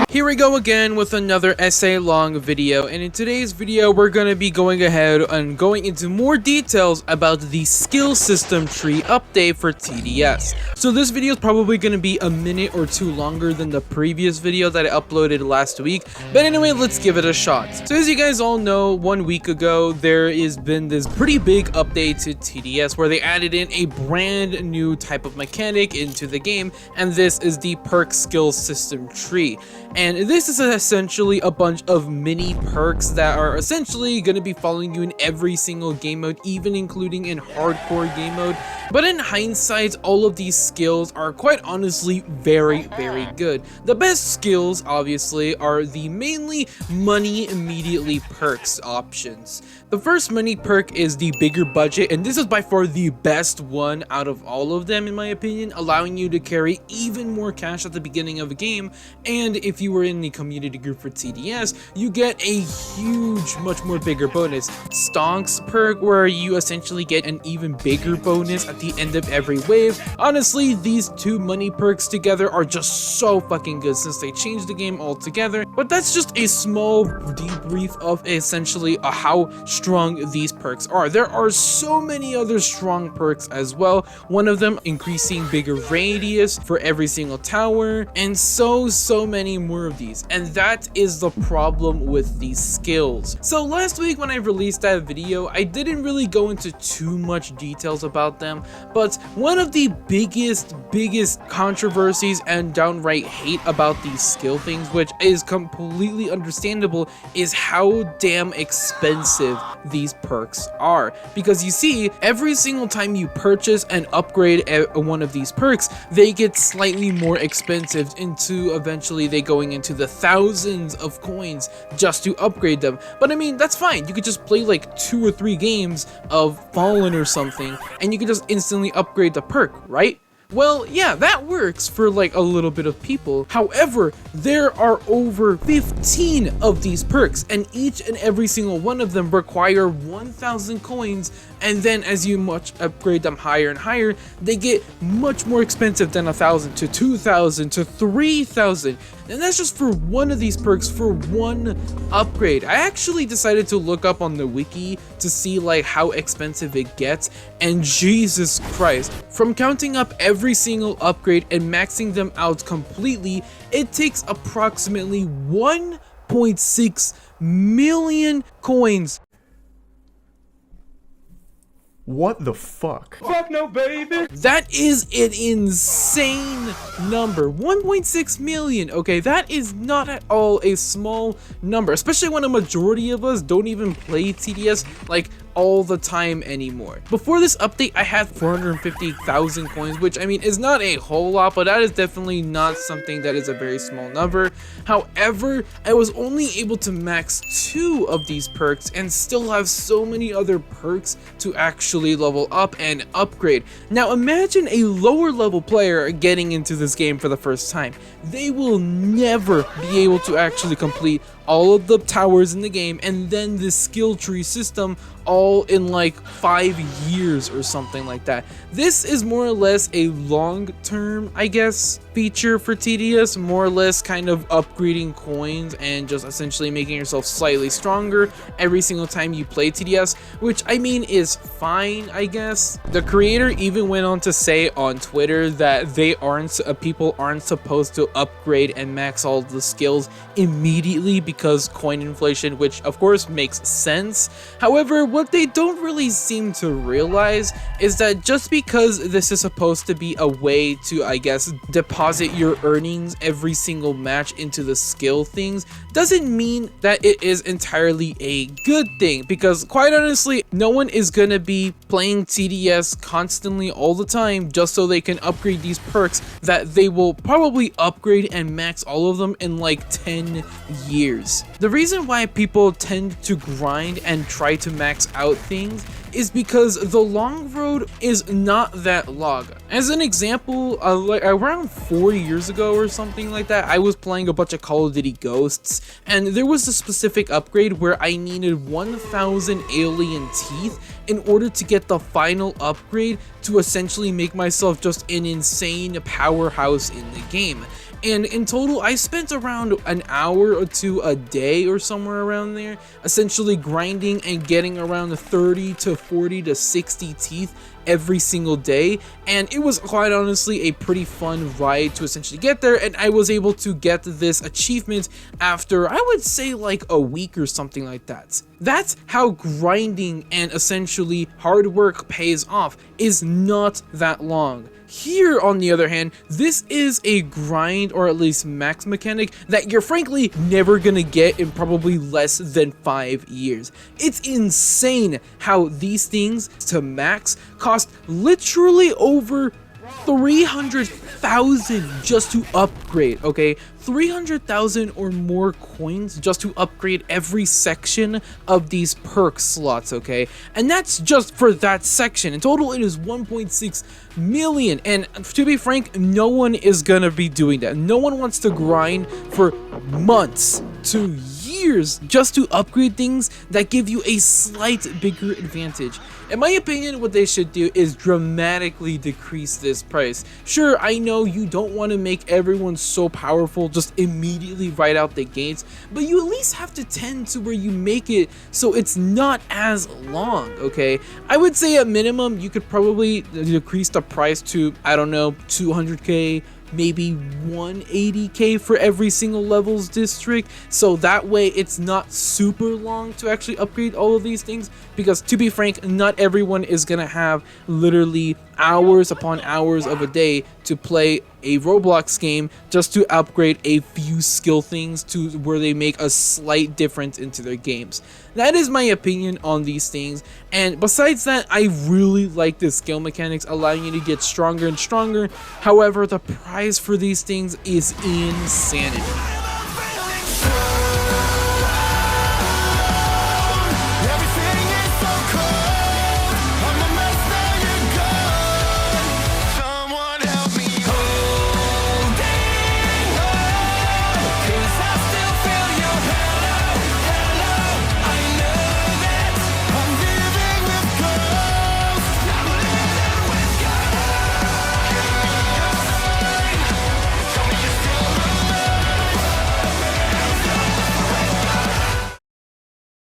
Here we go again with another essay-long video, and in today's video we're going to be going ahead and going into more details about the skill system tree update for TDS. So this video is probably going to be a minute or two longer than the previous video that I uploaded last week, but anyway, let's give it a shot. So as you guys all know, 1 week ago there has been this pretty big update to TDS where they added in a brand new type of mechanic into the game, and this is the Perk skill system tree. And this is essentially a bunch of mini perks that are essentially going to be following you in every single game mode, even including in hardcore game mode. But in hindsight, all of these skills are quite honestly very good. The best skills, obviously, are the mainly money immediately perks options. The first money perk is the bigger budget, and this is by far the best one out of all of them in my opinion, allowing you to carry even more cash at the beginning of a game. And if you were in the community group for TDS, you get a huge, much more bigger bonus. Stonks perk, where you essentially get an even bigger bonus at the end of every wave. Honestly, these two money perks together are just so fucking good since they changed the game altogether. But that's just a small debrief of essentially how strong these perks are. There are so many other strong perks as well. One of them increasing bigger radius for every single tower, and so many more of these. And that is the problem with these skills. So last week when I released that video, I didn't really go into too much details about them, but one of the biggest controversies and downright hate about these skill things, which is completely understandable, is how damn expensive these perks are. Because you see, every single time you purchase and upgrade one of these perks, they get slightly more expensive, into eventually they going into the thousands of coins just to upgrade them. But I mean, that's fine. You could just play like 2 or 3 games of Fallen or something, and you can just instantly upgrade the perk, right? Well, yeah, that works for like a little bit of people. However, there are over 15 of these perks, and each and every single one of them require 1,000 coins, and then as you upgrade them higher and higher, they get much more expensive than 1,000 to 2,000 to 3,000. And that's just for one of these perks, for one upgrade. I actually decided to look up on the wiki to see like how expensive it gets, and Jesus Christ, from counting up every single upgrade and maxing them out completely, it takes approximately 1.6 million coins. What the fuck? Fuck no, baby! That is an insane number. 1.6 million. Okay, that is not at all a small number, especially when a majority of us don't even play TDS like all the time anymore. Before this update, I had 450,000 coins, which I mean is not a whole lot, but that is definitely not something that is a very small number. However, I was only able to max 2 of these perks and still have so many other perks to actually level up and upgrade. Now imagine a lower level player getting into this game for the first time. They will never be able to actually complete all of the towers in the game and then the skill tree system all in like 5 years or something like that. This is more or less a long-term, I guess, feature for TDS, more or less kind of upgrading coins and just essentially making yourself slightly stronger every single time you play TDS, which I mean is fine, I guess. The creator even went on to say on Twitter that people aren't supposed to upgrade and max all the skills immediately because coin inflation, which of course makes sense. However, what they don't really seem to realize is that just because this is supposed to be a way to, I guess, deposit your earnings every single match into the skill things, doesn't mean that it is entirely a good thing, because quite honestly, no one is gonna be playing TDS constantly all the time just so they can upgrade these perks that they will probably upgrade and max all of them in like 10 years. The reason why people tend to grind and try to max out things is because the long road is not that long. As an example, like around 4 years ago or something like that, I was playing a bunch of Call of Duty Ghosts, and there was a specific upgrade where I needed 1,000 alien teeth in order to get the final upgrade to essentially make myself just an insane powerhouse in the game. And in total, I spent around an hour or two a day or somewhere around there, essentially grinding and getting around 30 to 40 to 60 teeth every single day. And it was quite honestly a pretty fun ride to essentially get there, and I was able to get this achievement after, I would say, like a week or something like that. That's how grinding and essentially hard work pays off, is not that long. Here, on the other hand, this is a grind, or at least max mechanic, that you're frankly never gonna get in probably less than 5 years. It's insane how these things to max cost literally over 300,000 just to upgrade, okay? 300,000 or more coins just to upgrade every section of these perk slots, okay? And that's just for that section. In total, it is 1.6 million. And to be frank, no one is gonna be doing that. No one wants to grind for months to years just to upgrade things that give you a slight bigger advantage. In my opinion, what they should do is dramatically decrease this price. Sure, I know you don't want to make everyone so powerful just immediately right out the gates, but you at least have to tend to where you make it so it's not as long, okay? I would say at minimum, you could probably decrease the price to, I don't know, 200k, maybe 180k for every single levels district, so that way it's not super long to actually upgrade all of these things, because to be frank, not everyone is gonna have literally hours upon hours of a day to play a Roblox game just to upgrade a few skill things to where they make a slight difference into their games. That is my opinion on these things, and besides that, I really like the skill mechanics allowing you to get stronger and stronger. However, the price for these things is insanity.